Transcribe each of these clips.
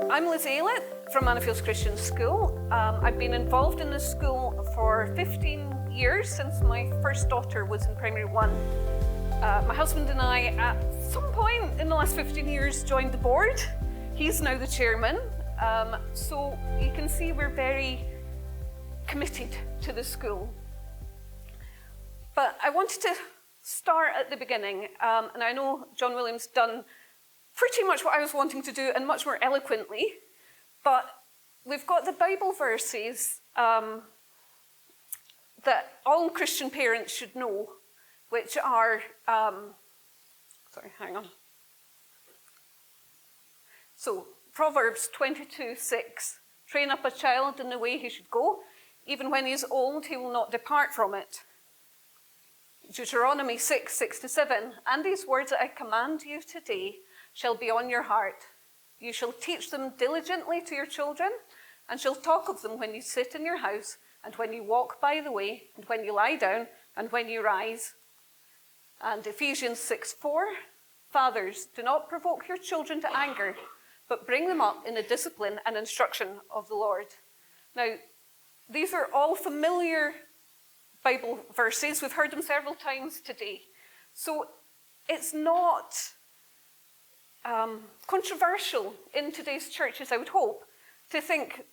I'm Lizzie Aylett from Mannafields Christian School. I've been involved in this school for 15 years, since my first daughter was in primary one. My husband and I, at some point in the last 15 years, joined the board. He's now the chairman. So you can see we're very committed to the school. But I wanted to start at the beginning, and I know John Williams done pretty much what I was wanting to do and much more eloquently, but we've got the Bible verses that all Christian parents should know, which are, So, Proverbs 22:6, train up a child in the way he should go, even when he is old, he will not depart from it. Deuteronomy 6:6-7, and these words that I command you today shall be on your heart. You shall teach them diligently to your children, and shall talk of them when you sit in your house, and when you walk by the way, and when you lie down, and when you rise. And Ephesians 6:4, fathers, do not provoke your children to anger, but bring them up in the discipline and instruction of the Lord. Now, these are all familiar Bible verses. We've heard them several times today. So it's not controversial in today's churches, I would hope, to think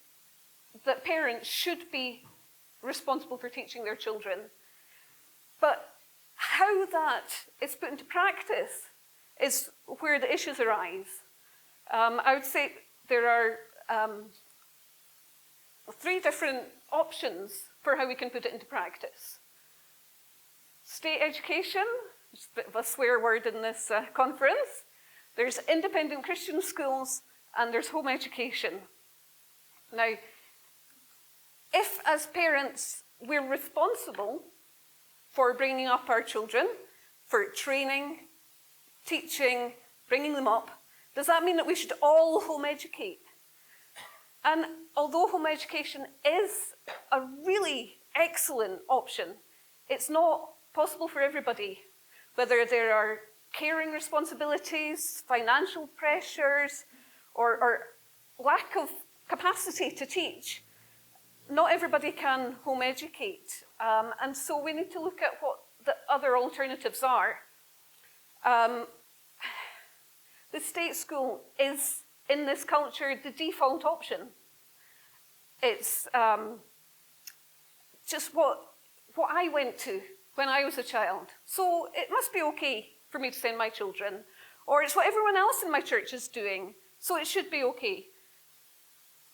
that parents should be responsible for teaching their children. But how that is put into practice is where the issues arise. I would say there are 3 different options for how we can put it into practice. State education, which is a bit of a swear word in this conference. There's independent Christian schools, and there's home education. Now, if as parents we're responsible for bringing up our children, for training, teaching, bringing them up, does that mean that we should all home educate? And although home education is a really excellent option, it's not possible for everybody, whether there are caring responsibilities, financial pressures, or lack of capacity to teach. Not everybody can home educate, and so we need to look at what the other alternatives are. The state school is, in this culture, the default option. It's just what I went to when I was a child. So it must be okay for me to send my children. Or it's what everyone else in my church is doing, so it should be okay.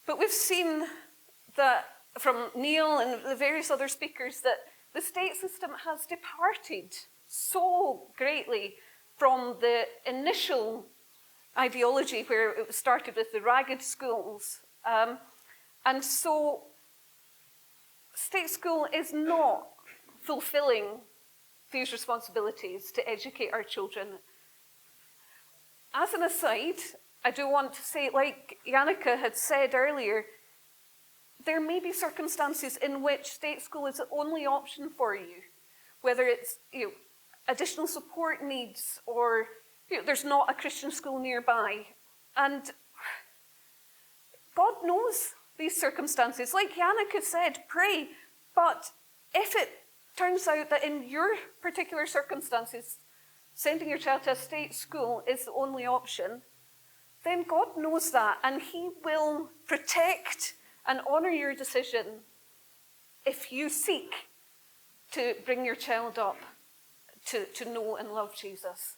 But we've seen that from Neil and the various other speakers that the state system has departed so greatly from the initial ideology where it started with the ragged schools. And so state school is not fulfilling these responsibilities to educate our children. As an aside, I do want to say, like Yannicka had said earlier, there may be circumstances in which state school is the only option for you, whether it's additional support needs or there's not a Christian school nearby. And God knows these circumstances. Like Yannicka said, pray. But if it turns out that in your particular circumstances, sending your child to a state school is the only option, then God knows that, and he will protect and honour your decision if you seek to bring your child up to know and love Jesus.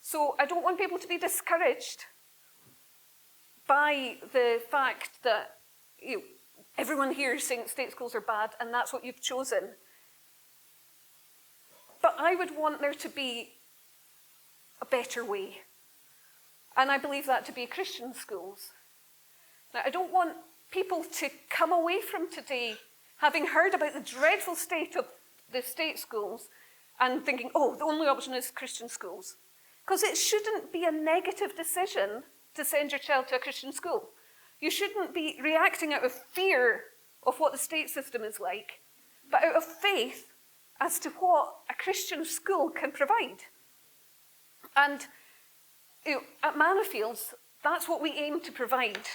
So I don't want people to be discouraged by the fact that everyone here is saying state schools are bad and that's what you've chosen. But I would want there to be a better way. And I believe that to be Christian schools. Now, I don't want people to come away from today having heard about the dreadful state of the state schools and thinking, oh, the only option is Christian schools. Because it shouldn't be a negative decision to send your child to a Christian school. You shouldn't be reacting out of fear of what the state system is like, but out of faith as to what a Christian school can provide. And at Mannafields, that's what we aim to provide.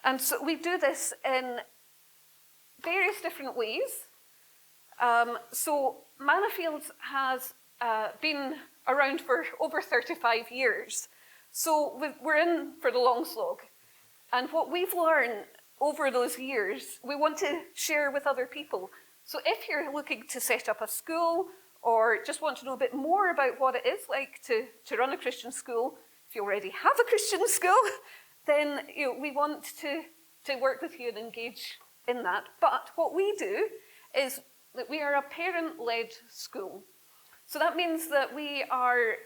And so we do this in various different ways. So Mannafields has been around for over 35 years. So we're in for the long slog. And what we've learned over those years, we want to share with other people. So if you're looking to set up a school or just want to know a bit more about what it is like to run a Christian school, if you already have a Christian school, then we want to work with you and engage in that. But what we do is that we are a parent-led school. So that means that we are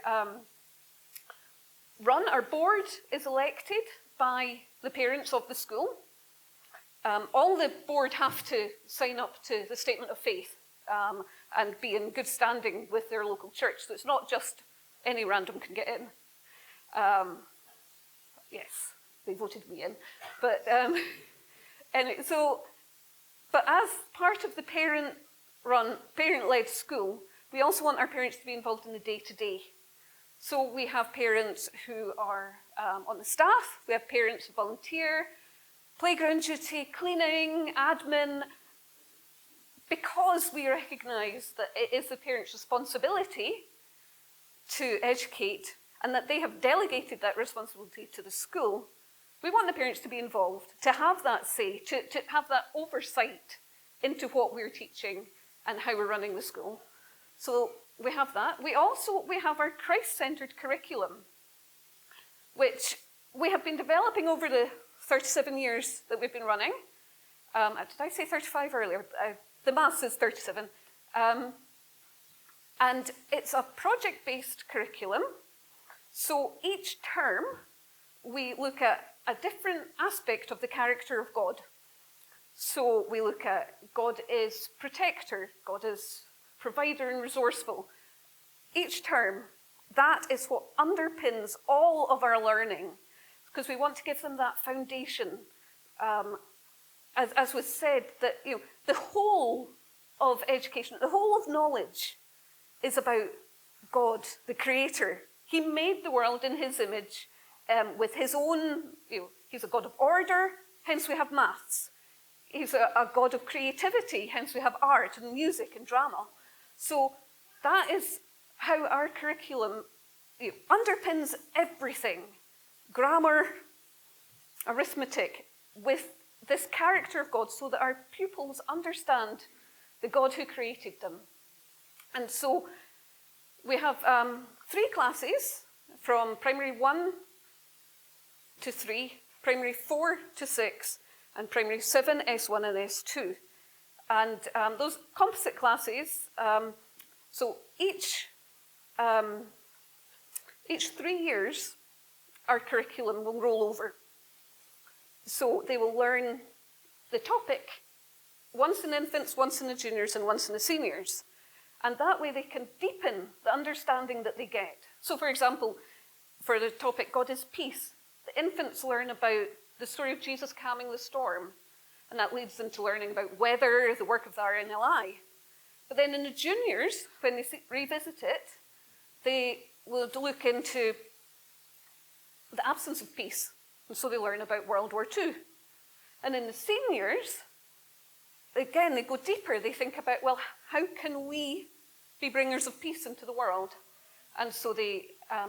our board is elected by the parents of the school. All the board have to sign up to the statement of faith and be in good standing with their local church. So it's not just any random can get in. Yes, they voted me in. But but as part of the parent-led school, we also want our parents to be involved in the day-to-day. So we have parents who are on the staff, we have parents who volunteer, playground duty, cleaning, admin, because we recognise that it is the parents' responsibility to educate and that they have delegated that responsibility to the school. We want the parents to be involved, to have that say, to have that oversight into what we're teaching and how we're running the school. So we have that. We have our Christ-centred curriculum, which we have been developing over the 37 years that we've been running. Did I say 35 earlier? The math says 37. And it's a project-based curriculum. So each term, we look at a different aspect of the character of God. So we look at God is protector, God is provider and resourceful. Each term, that is what underpins all of our learning, because we want to give them that foundation. As was said, that the whole of education, the whole of knowledge is about God, the creator. He made the world in his image with his own, he's a God of order, hence we have maths. He's a God of creativity, hence we have art and music and drama. So that is how our curriculum underpins everything. Grammar, arithmetic, with this character of God so that our pupils understand the God who created them. And so we have 3 classes from primary 1 to 3, primary 4 to 6, and primary 7, S1 and S2. And those composite classes, so each 3 years, our curriculum will roll over. So they will learn the topic once in infants, once in the juniors, and once in the seniors. And that way they can deepen the understanding that they get. So for example, for the topic, God is peace, the infants learn about the story of Jesus calming the storm. And that leads them to learning about weather, the work of the RNLI. But then in the juniors, when they revisit it, they will look into the absence of peace. And so they learn about World War II. And in the seniors, again, they go deeper. They think about, well, how can we be bringers of peace into the world? And so they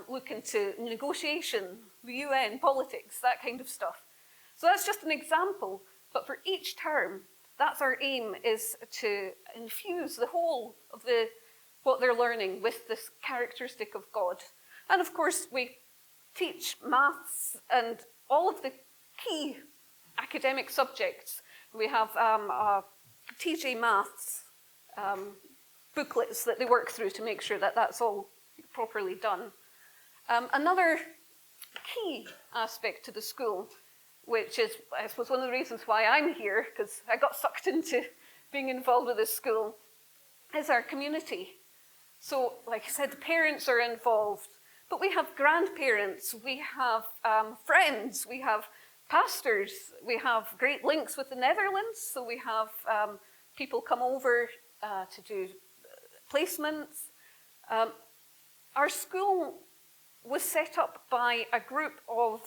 look into negotiation, the UN, politics, that kind of stuff. So that's just an example. But for each term, that's our aim, is to infuse the whole of what they're learning with this characteristic of God. And of course, we teach maths and all of the key academic subjects. We have TJ Maths booklets that they work through to make sure that that's all properly done. Another key aspect to the school, which is, I suppose, one of the reasons why I'm here, because I got sucked into being involved with this school, is our community. So, like I said, the parents are involved, but we have grandparents, we have friends, we have pastors, we have great links with the Netherlands, so we have people come over to do placements. Our school was set up by a group of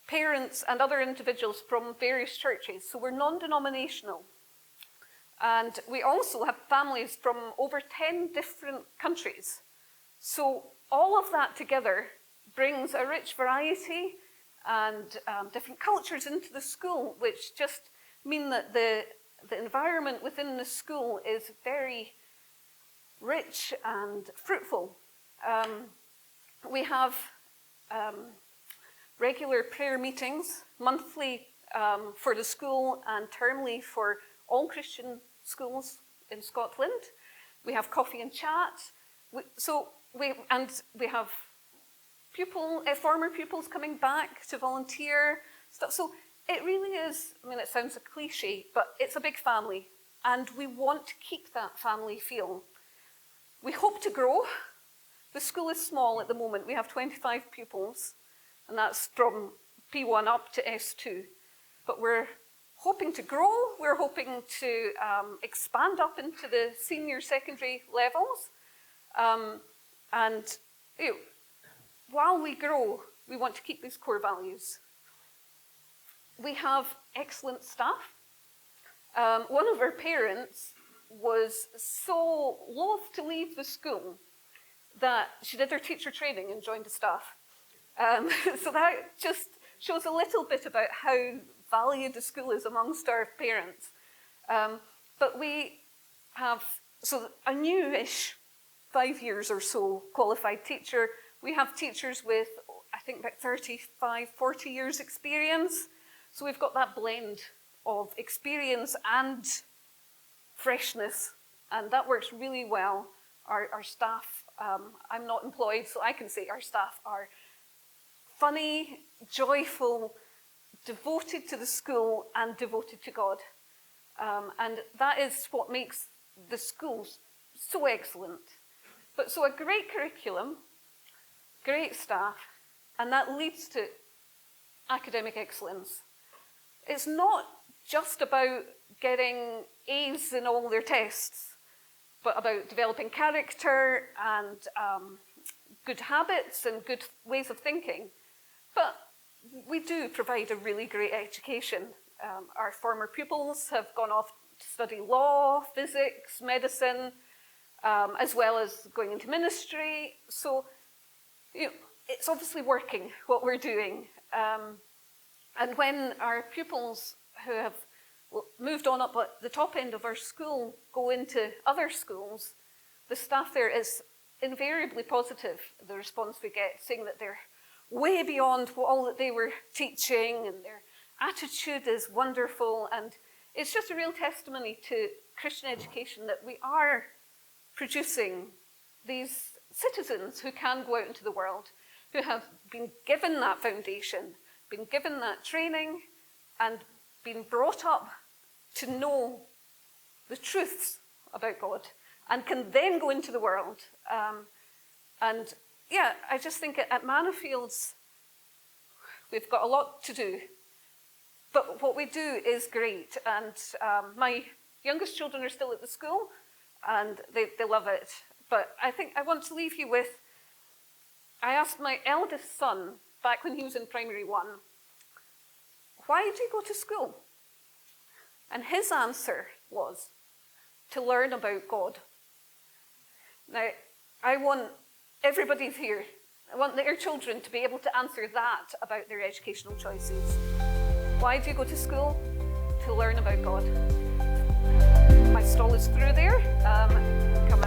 parents and other individuals from various churches, so we're non-denominational. And we also have families from over 10 different countries. So all of that together brings a rich variety and different cultures into the school, which just mean that the environment within the school is very rich and fruitful. We have regular prayer meetings, monthly for the school and termly for all Christian schools in Scotland. We have coffee and chat. We have former pupils coming back to volunteer stuff. So it really is, I mean, it sounds a cliche, but it's a big family, and we want to keep that family feel. We hope to grow. The school is small at the moment. We have 25 pupils, and that's from P1 up to S2. But we're hoping to grow. We're hoping to expand up into the senior secondary levels. And while we grow, we want to keep these core values. We have excellent staff. One of our parents was so loath to leave the school that she did her teacher training and joined the staff. So that just shows a little bit about how valued the school is amongst our parents. But we have, so a newish 5 years or so qualified teacher. We have teachers with, I think, about 35, 40 years experience. So we've got that blend of experience and freshness, and that works really well. Our staff, I'm not employed, so I can say our staff are funny, joyful, devoted to the school and devoted to God. And that is what makes the school so excellent. But so a great curriculum, great staff, and that leads to academic excellence. It's not just about getting A's in all their tests, but about developing character and good habits and good ways of thinking. But we do provide a really great education. Our former pupils have gone off to study law, physics, medicine, as well as going into ministry. So it's obviously working, what we're doing. And when our pupils who have moved on up at the top end of our school go into other schools, the staff there is invariably positive, the response we get, saying that they're way beyond all that they were teaching and their attitude is wonderful. And it's just a real testimony to Christian education that we are producing these citizens who can go out into the world, who have been given that foundation, been given that training, and been brought up to know the truths about God, and can then go into the world. And yeah, I just think at Mannafields, we've got a lot to do. But what we do is great. And my youngest children are still at the school, and they love it. But I think I want to leave you with, I asked my eldest son, back when he was in primary 1, why did you go to school? And his answer was, to learn about God. Now, I want everybody here, I want their children to be able to answer that about their educational choices. Why do you go to school? To learn about God. My stall is through there. Come